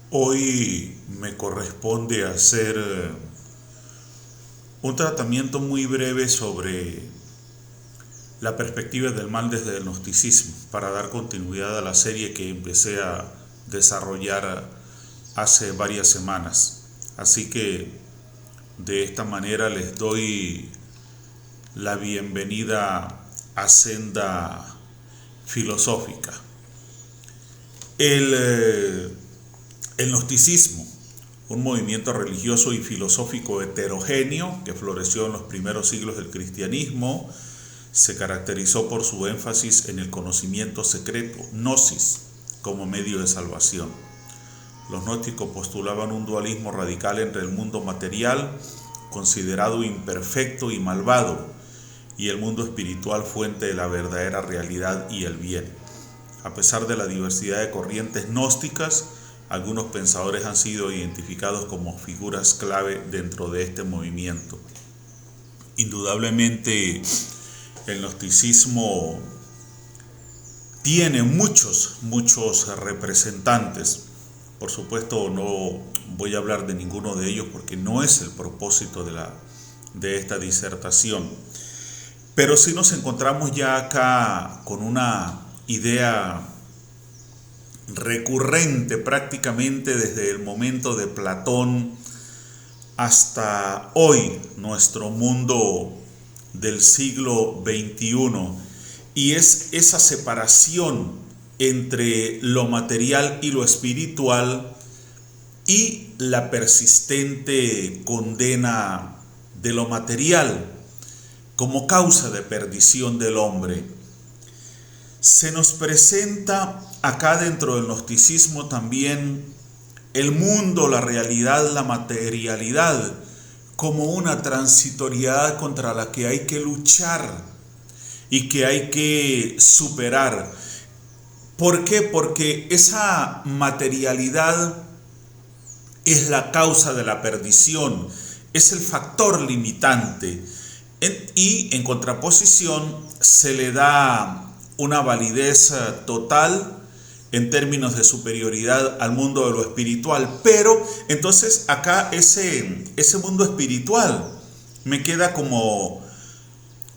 Hoy me corresponde hacer un tratamiento muy breve sobre la perspectiva del mal desde el gnosticismo, para dar continuidad a la serie que empecé a desarrollar hace varias semanas. Así que de esta manera les doy la bienvenida a Senda Filosófica. El gnosticismo, un movimiento religioso y filosófico heterogéneo que floreció en los primeros siglos del cristianismo, se caracterizó por su énfasis en el conocimiento secreto, gnosis, como medio de salvación. Los gnósticos postulaban un dualismo radical entre el mundo material, considerado imperfecto y malvado, y el mundo espiritual, fuente de la verdadera realidad y el bien. A pesar de la diversidad de corrientes gnósticas, algunos pensadores han sido identificados como figuras clave dentro de este movimiento. Indudablemente, el gnosticismo tiene muchos representantes. Por supuesto, no voy a hablar de ninguno de ellos porque no es el propósito de esta disertación. Pero sí nos encontramos ya acá con una idea recurrente prácticamente desde el momento de Platón hasta hoy, nuestro mundo del siglo XXI, y es esa separación entre lo material y lo espiritual y la persistente condena de lo material como causa de perdición del hombre. Se nos presenta acá dentro del gnosticismo también el mundo, la realidad, la materialidad como una transitoriedad contra la que hay que luchar y que hay que superar. ¿Por qué? Porque esa materialidad es la causa de la perdición, es el factor limitante, y en contraposición se le da una validez total en términos de superioridad al mundo de lo espiritual. Pero entonces acá ese mundo espiritual me queda como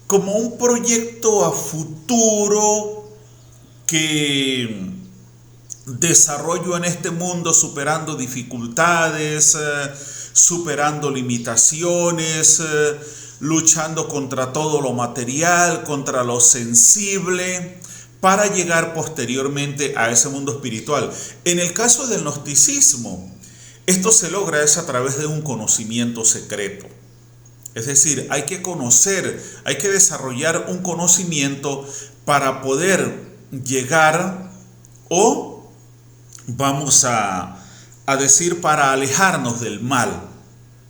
un proyecto a futuro que desarrollo en este mundo, superando dificultades, superando limitaciones, luchando contra todo lo material, contra lo sensible, para llegar posteriormente a ese mundo espiritual. En el caso del gnosticismo, esto se logra a través de un conocimiento secreto. Es decir, hay que conocer, hay que desarrollar un conocimiento para poder llegar, o vamos a decir, para alejarnos del mal.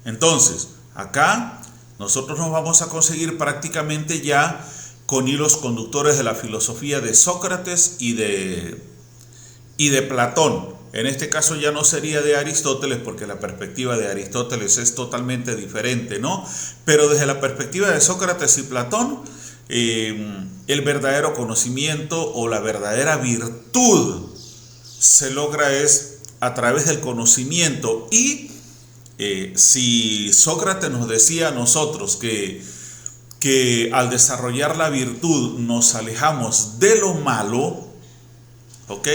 Entonces, acá nosotros nos vamos a conseguir prácticamente ya con hilos conductores de la filosofía de Sócrates y de Platón. En este caso ya no sería de Aristóteles, porque la perspectiva de Aristóteles es totalmente diferente, ¿no? Pero desde la perspectiva de Sócrates y Platón, el verdadero conocimiento o la verdadera virtud se logra es a través del conocimiento. Y si Sócrates nos decía a nosotros que al desarrollar la virtud nos alejamos de lo malo, ¿ok?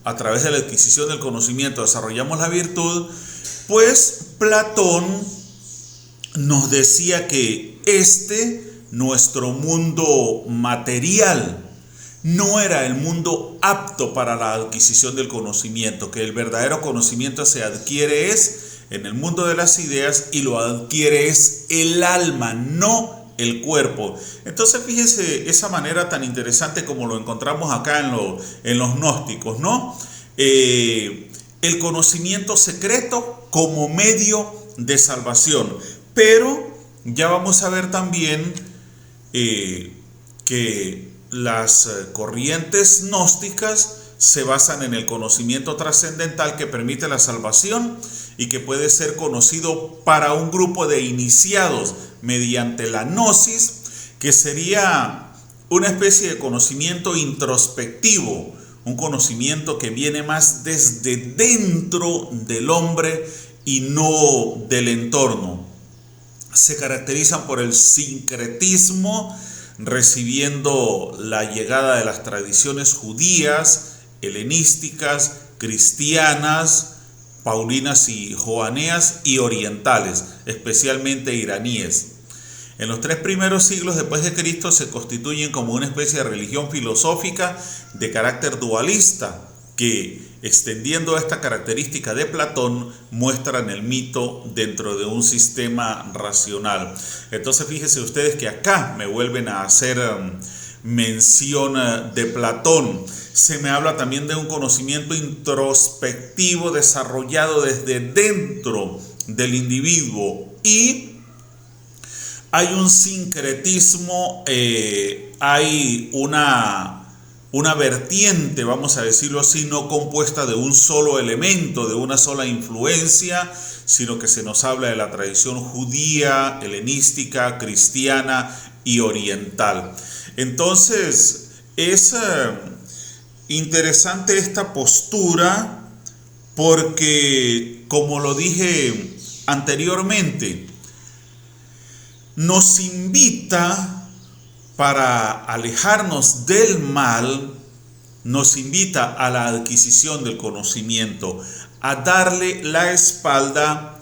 A través de la adquisición del conocimiento desarrollamos la virtud, pues Platón nos decía que nuestro mundo material, no era el mundo apto para la adquisición del conocimiento, que el verdadero conocimiento se adquiere en el mundo de las ideas, y lo adquiere el alma, no el cuerpo. Entonces fíjense esa manera tan interesante como lo encontramos acá en los gnósticos, ¿no? El conocimiento secreto como medio de salvación. Pero ya vamos a ver también que las corrientes gnósticas se basan en el conocimiento trascendental que permite la salvación y que puede ser conocido para un grupo de iniciados mediante la gnosis, que sería una especie de conocimiento introspectivo, un conocimiento que viene más desde dentro del hombre y no del entorno. Se caracterizan por el sincretismo, recibiendo la llegada de las tradiciones judías, helenísticas, cristianas, paulinas y joaneas y orientales, especialmente iraníes. En los 3 primeros siglos después de Cristo se constituyen como una especie de religión filosófica de carácter dualista que, extendiendo esta característica de Platón, muestran el mito dentro de un sistema racional. Entonces fíjense ustedes que acá me vuelven a hacer mención de Platón. Se me habla también de un conocimiento introspectivo desarrollado desde dentro del individuo y hay un sincretismo, hay una vertiente, vamos a decirlo así, no compuesta de un solo elemento, de una sola influencia, sino que se nos habla de la tradición judía, helenística, cristiana y oriental. Entonces, es interesante esta postura porque, como lo dije anteriormente, nos invita, para alejarnos del mal, nos invita a la adquisición del conocimiento, a darle la espalda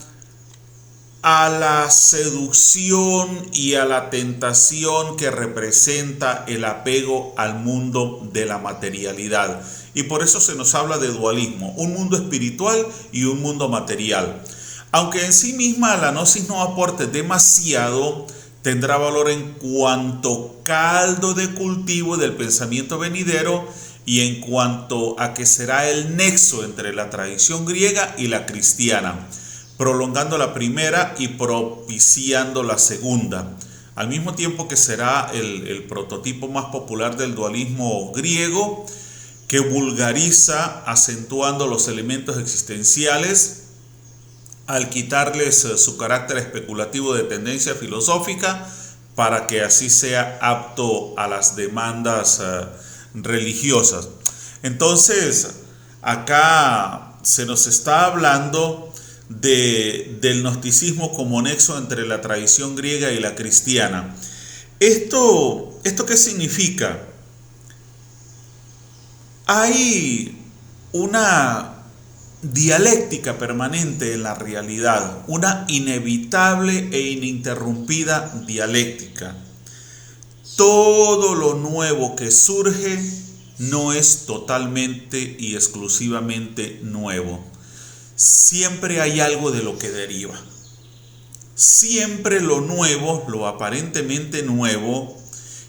a la seducción y a la tentación que representa el apego al mundo de la materialidad. Y por eso se nos habla de dualismo, un mundo espiritual y un mundo material. Aunque en sí misma la gnosis no aporte demasiado, tendrá valor en cuanto caldo de cultivo del pensamiento venidero y en cuanto a que será el nexo entre la tradición griega y la cristiana, prolongando la primera y propiciando la segunda, al mismo tiempo que será el prototipo más popular del dualismo griego, que vulgariza acentuando los elementos existenciales al quitarles su carácter especulativo de tendencia filosófica para que así sea apto a las demandas religiosas. Entonces, acá se nos está hablando del gnosticismo como nexo entre la tradición griega y la cristiana. ¿Esto qué significa? Hay una dialéctica permanente en la realidad, una inevitable e ininterrumpida dialéctica. Todo lo nuevo que surge no es totalmente y exclusivamente nuevo. Siempre hay algo de lo que deriva. Siempre lo nuevo, lo aparentemente nuevo,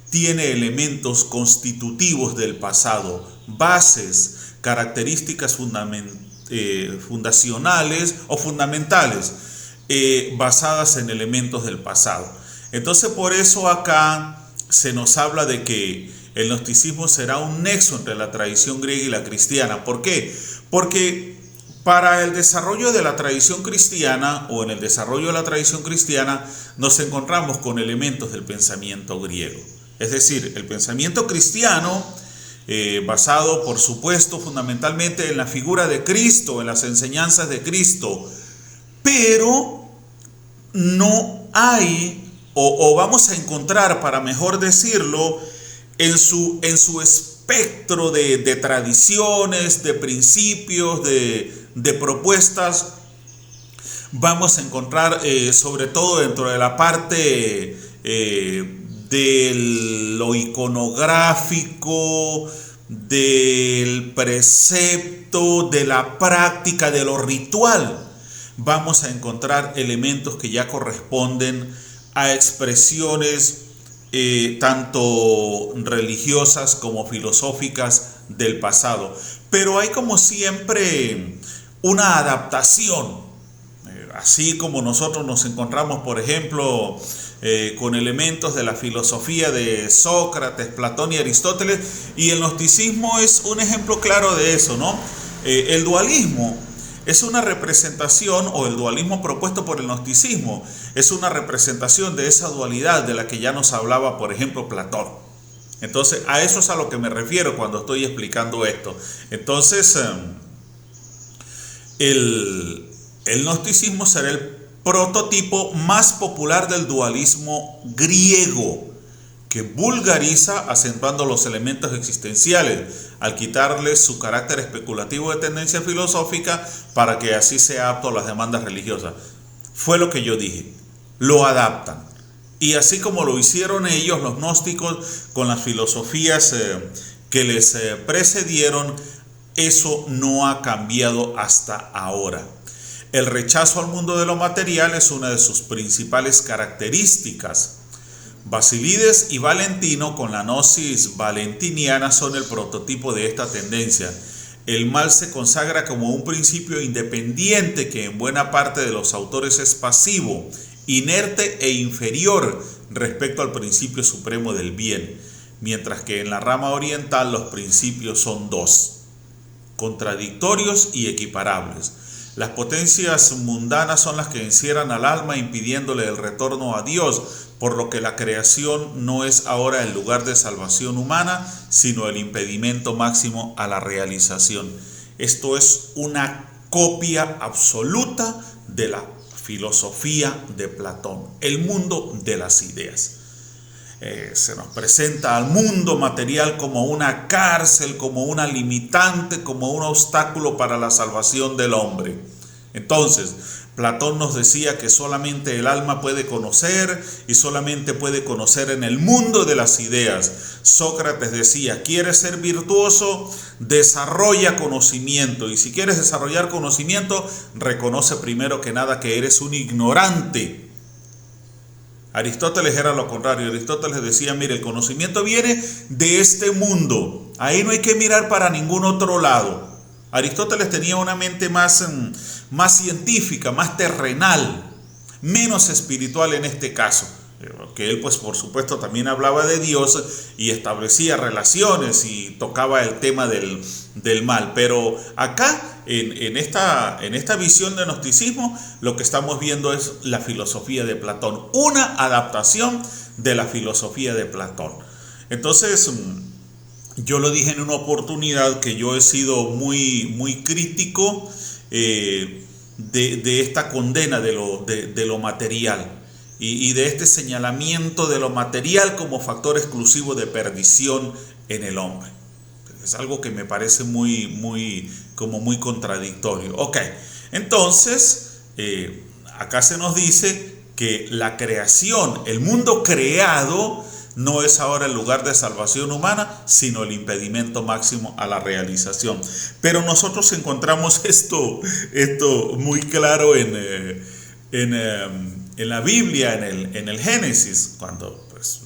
tiene elementos constitutivos del pasado, bases, características fundacionales o fundamentales basadas en elementos del pasado. Entonces, por eso acá se nos habla de que el gnosticismo será un nexo entre la tradición griega y la cristiana. ¿Por qué? Porque para el desarrollo de la tradición cristiana o en el desarrollo de la tradición cristiana nos encontramos con elementos del pensamiento griego. Es decir, el pensamiento cristiano basado, por supuesto, fundamentalmente en la figura de Cristo, en las enseñanzas de Cristo, pero no hay, o vamos a encontrar, para mejor decirlo, en su espectro de tradiciones, de principios, de propuestas, vamos a encontrar, sobre todo dentro de la parte de lo iconográfico, del precepto, de la práctica, de lo ritual, vamos a encontrar elementos que ya corresponden a expresiones tanto religiosas como filosóficas del pasado. Pero hay, como siempre, una adaptación. Así como nosotros nos encontramos, por ejemplo, con elementos de la filosofía de Sócrates, Platón y Aristóteles, y el gnosticismo es un ejemplo claro de eso, ¿no? El dualismo es una representación, o el dualismo propuesto por el gnosticismo es una representación de esa dualidad de la que ya nos hablaba, por ejemplo, Platón. Entonces, a eso es a lo que me refiero cuando estoy explicando esto. Entonces, el gnosticismo será el prototipo más popular del dualismo griego, que vulgariza acentuando los elementos existenciales al quitarle su carácter especulativo de tendencia filosófica para que así sea apto a las demandas religiosas. Fue lo que yo dije, lo adaptan. Y así como lo hicieron ellos, los gnósticos, con las filosofías que les precedieron, eso no ha cambiado hasta ahora. El rechazo al mundo de lo material es una de sus principales características. Basilides y Valentino, con la gnosis valentiniana, son el prototipo de esta tendencia. El mal se consagra como un principio independiente que en buena parte de los autores es pasivo, inerte e inferior respecto al principio supremo del bien, mientras que en la rama oriental los principios son dos, contradictorios y equiparables. Las potencias mundanas son las que encierran al alma impidiéndole el retorno a Dios, por lo que la creación no es ahora el lugar de salvación humana, sino el impedimento máximo a la realización. Esto es una copia absoluta de la filosofía de Platón, el mundo de las ideas. Se nos presenta al mundo material como una cárcel, como una limitante, como un obstáculo para la salvación del hombre. Entonces, Platón nos decía que solamente el alma puede conocer y solamente puede conocer en el mundo de las ideas. Sócrates decía, ¿quieres ser virtuoso? Desarrolla conocimiento. Y si quieres desarrollar conocimiento, reconoce primero que nada que eres un ignorante. Aristóteles era lo contrario. Aristóteles decía, mire, el conocimiento viene de este mundo. Ahí no hay que mirar para ningún otro lado. Aristóteles tenía una mente más científica, más terrenal, menos espiritual en este caso. Que él, pues, por supuesto, también hablaba de Dios y establecía relaciones y tocaba el tema del mal. Pero acá, en esta visión de gnosticismo, lo que estamos viendo es la filosofía de Platón, una adaptación de la filosofía de Platón. Entonces, yo lo dije en una oportunidad que yo he sido muy crítico de esta condena de lo material y de este señalamiento de lo material como factor exclusivo de perdición en el hombre. Es algo que me parece muy contradictorio. Ok, entonces acá se nos dice que la creación, el mundo creado, no es ahora el lugar de salvación humana, sino el impedimento máximo a la realización. Pero nosotros encontramos esto muy claro en la Biblia, en el Génesis, cuando pues,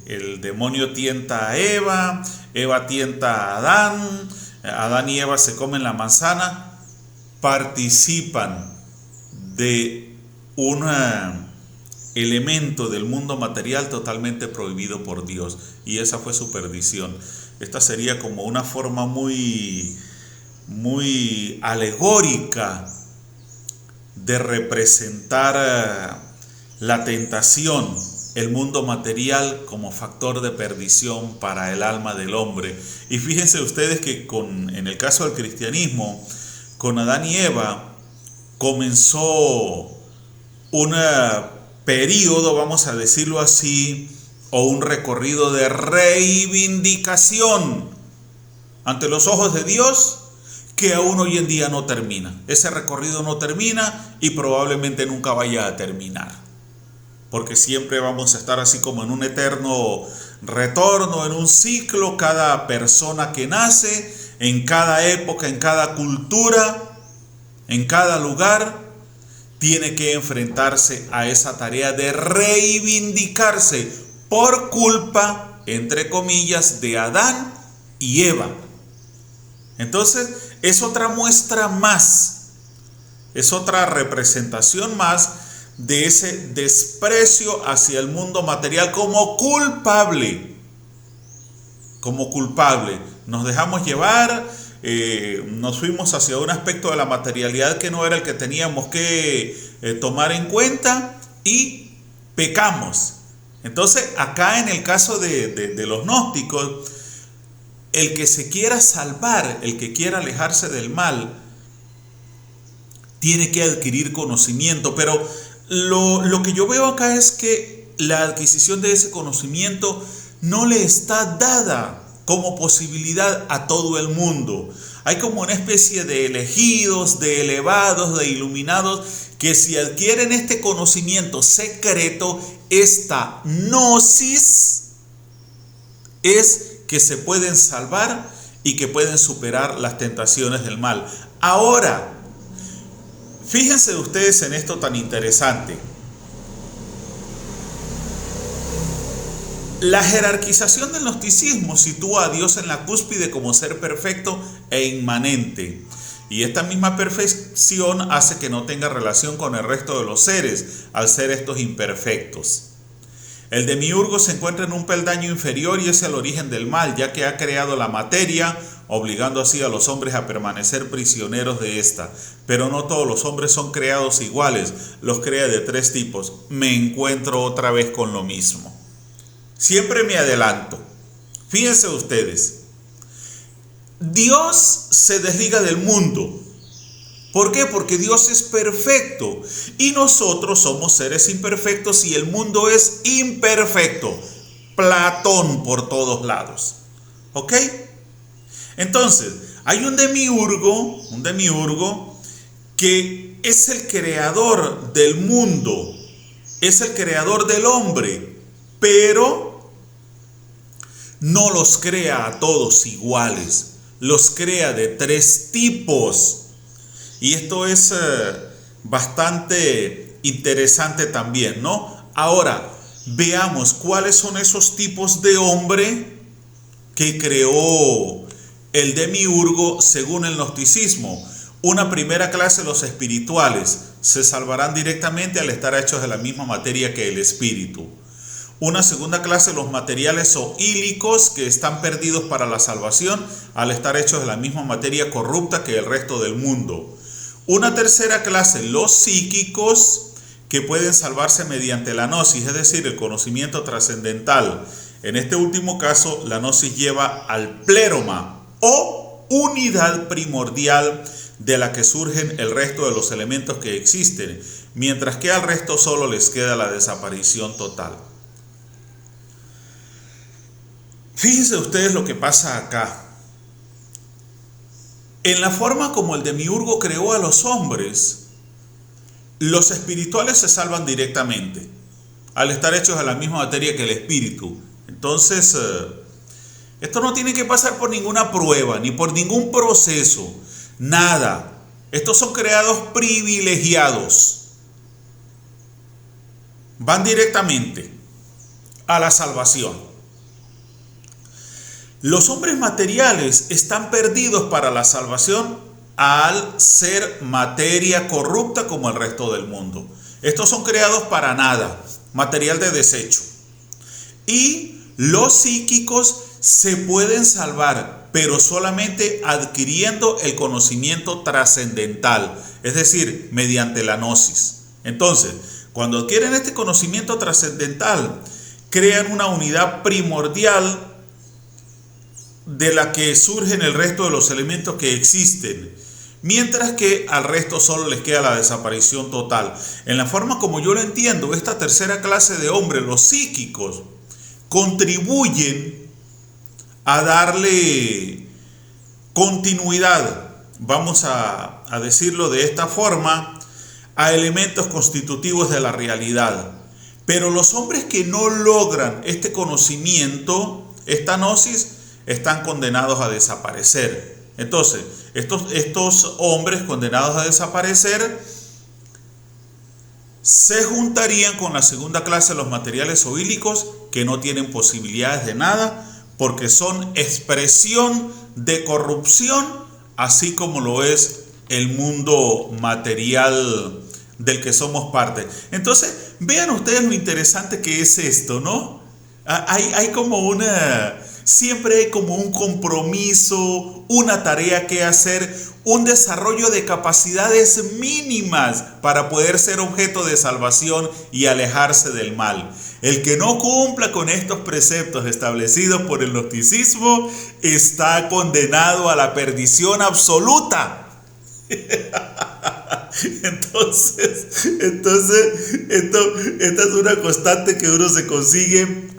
el demonio tienta a Eva, Eva tienta a Adán y Eva se comen la manzana, participan de un elemento del mundo material totalmente prohibido por Dios, y esa fue su perdición. Esta sería como una forma muy alegórica de representar la tentación, el mundo material como factor de perdición para el alma del hombre. Y fíjense ustedes que en el caso del cristianismo, con Adán y Eva comenzó una periodo, vamos a decirlo así, o un recorrido de reivindicación ante los ojos de Dios que aún hoy en día no termina. Ese recorrido no termina y probablemente nunca vaya a terminar, porque siempre vamos a estar así como en un eterno retorno, en un ciclo. Cada persona que nace, en cada época, en cada cultura, en cada lugar, tiene que enfrentarse a esa tarea de reivindicarse por culpa, entre comillas, de Adán y Eva. Entonces, es otra muestra más, es otra representación más de ese desprecio hacia el mundo material como culpable. Como culpable. Nos dejamos llevar. Nos fuimos hacia un aspecto de la materialidad que no era el que teníamos que tomar en cuenta y pecamos. Entonces, acá en el caso de los gnósticos, el que se quiera salvar, el que quiera alejarse del mal, tiene que adquirir conocimiento. Pero lo que yo veo acá es que la adquisición de ese conocimiento no le está dada como posibilidad a todo el mundo. Hay como una especie de elegidos, de elevados, de iluminados, que si adquieren este conocimiento secreto, esta gnosis, es que se pueden salvar y que pueden superar las tentaciones del mal. Ahora, fíjense ustedes en esto tan interesante. La jerarquización del gnosticismo sitúa a Dios en la cúspide como ser perfecto e inmanente. Y esta misma perfección hace que no tenga relación con el resto de los seres, al ser estos imperfectos. El demiurgo se encuentra en un peldaño inferior y es el origen del mal, ya que ha creado la materia, obligando así a los hombres a permanecer prisioneros de esta. Pero no todos los hombres son creados iguales, los crea de tres tipos. Me encuentro otra vez con lo mismo. Siempre me adelanto. Fíjense ustedes. Dios se desliga del mundo. ¿Por qué? Porque Dios es perfecto y nosotros somos seres imperfectos y el mundo es imperfecto. Platón por todos lados. ¿Ok? Entonces, hay un demiurgo que es el creador del mundo, es el creador del hombre, pero no los crea a todos iguales, los crea de tres tipos. Y esto es bastante interesante también, ¿no? Ahora, veamos cuáles son esos tipos de hombre que creó el demiurgo según el gnosticismo. Una primera clase, los espirituales, se salvarán directamente al estar hechos de la misma materia que el espíritu. Una segunda clase, los materiales o ílicos, que están perdidos para la salvación al estar hechos de la misma materia corrupta que el resto del mundo. Una tercera clase, los psíquicos, que pueden salvarse mediante la gnosis, es decir, el conocimiento trascendental. En este último caso, la gnosis lleva al pléroma o unidad primordial de la que surgen el resto de los elementos que existen, mientras que al resto solo les queda la desaparición total. Fíjense ustedes lo que pasa acá. En la forma como el demiurgo creó a los hombres, los espirituales se salvan directamente, al estar hechos de la misma materia que el espíritu. Entonces, esto no tiene que pasar por ninguna prueba, ni por ningún proceso, nada. Estos son creados privilegiados. Van directamente a la salvación. Los hombres materiales están perdidos para la salvación al ser materia corrupta como el resto del mundo. Estos son creados para nada, material de desecho. Y los psíquicos se pueden salvar, pero solamente adquiriendo el conocimiento trascendental, es decir, mediante la gnosis. Entonces, cuando adquieren este conocimiento trascendental, crean una unidad primordial de la que surgen el resto de los elementos que existen, mientras que al resto solo les queda la desaparición total. En la forma como yo lo entiendo, esta tercera clase de hombres, los psíquicos, contribuyen a darle continuidad, vamos a decirlo de esta forma, a elementos constitutivos de la realidad. Pero los hombres que no logran este conocimiento, esta gnosis, están condenados a desaparecer. Entonces, estos hombres condenados a desaparecer se juntarían con la segunda clase de los materiales oílicos, que no tienen posibilidades de nada, porque son expresión de corrupción, así como lo es el mundo material del que somos parte. Entonces, vean ustedes lo interesante que es esto, ¿no? Hay como una Siempre hay como un compromiso, una tarea que hacer, un desarrollo de capacidades mínimas para poder ser objeto de salvación y alejarse del mal. El que no cumpla con estos preceptos establecidos por el gnosticismo está condenado a la perdición absoluta. Entonces, esta es una constante que uno se consigue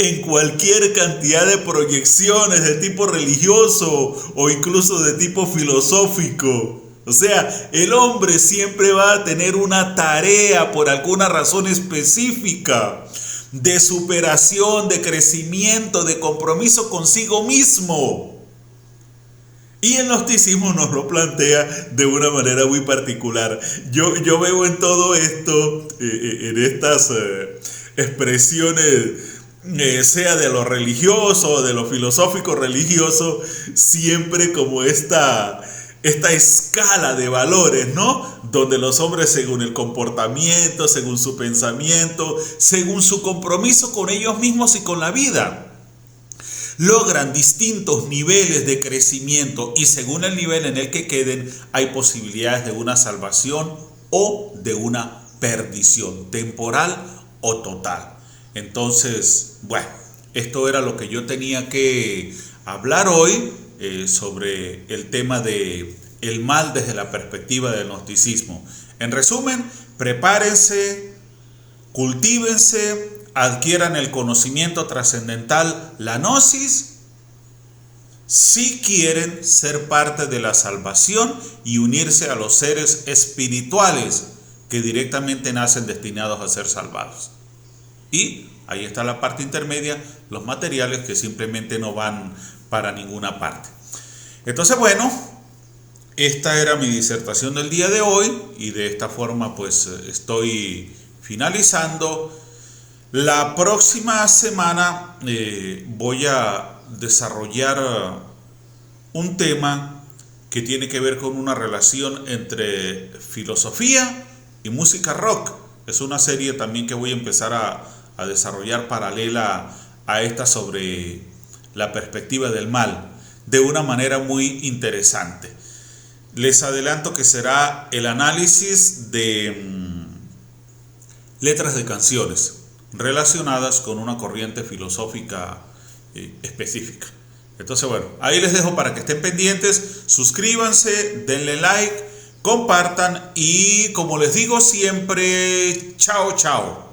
en cualquier cantidad de proyecciones de tipo religioso o incluso de tipo filosófico. O sea, el hombre siempre va a tener una tarea por alguna razón específica de superación, de crecimiento, de compromiso consigo mismo. Y el gnosticismo nos lo plantea de una manera muy particular. Yo veo en todo esto, en estas expresiones, sea de lo religioso o de lo filosófico religioso, siempre como esta escala de valores, ¿no? Donde los hombres, según el comportamiento, según su pensamiento, según su compromiso con ellos mismos y con la vida, logran distintos niveles de crecimiento, y según el nivel en el que queden hay posibilidades de una salvación o de una perdición, temporal o total. Entonces, bueno, esto era lo que yo tenía que hablar hoy sobre el tema de el mal desde la perspectiva del gnosticismo. En resumen, prepárense, cultívense, adquieran el conocimiento trascendental, la gnosis, si quieren ser parte de la salvación y unirse a los seres espirituales que directamente nacen destinados a ser salvados. Y ahí está la parte intermedia, los materiales que simplemente no van para ninguna parte. Entonces, bueno, esta era mi disertación del día de hoy y de esta forma pues estoy finalizando. La próxima semana voy a desarrollar un tema que tiene que ver con una relación entre filosofía y música rock. Es una serie también que voy a empezar a desarrollar paralela a esta sobre la perspectiva del mal, de una manera muy interesante. Les adelanto que será el análisis de letras de canciones relacionadas con una corriente filosófica específica. Entonces, bueno, ahí les dejo para que estén pendientes, suscríbanse, denle like, compartan y, como les digo siempre, chao, chao.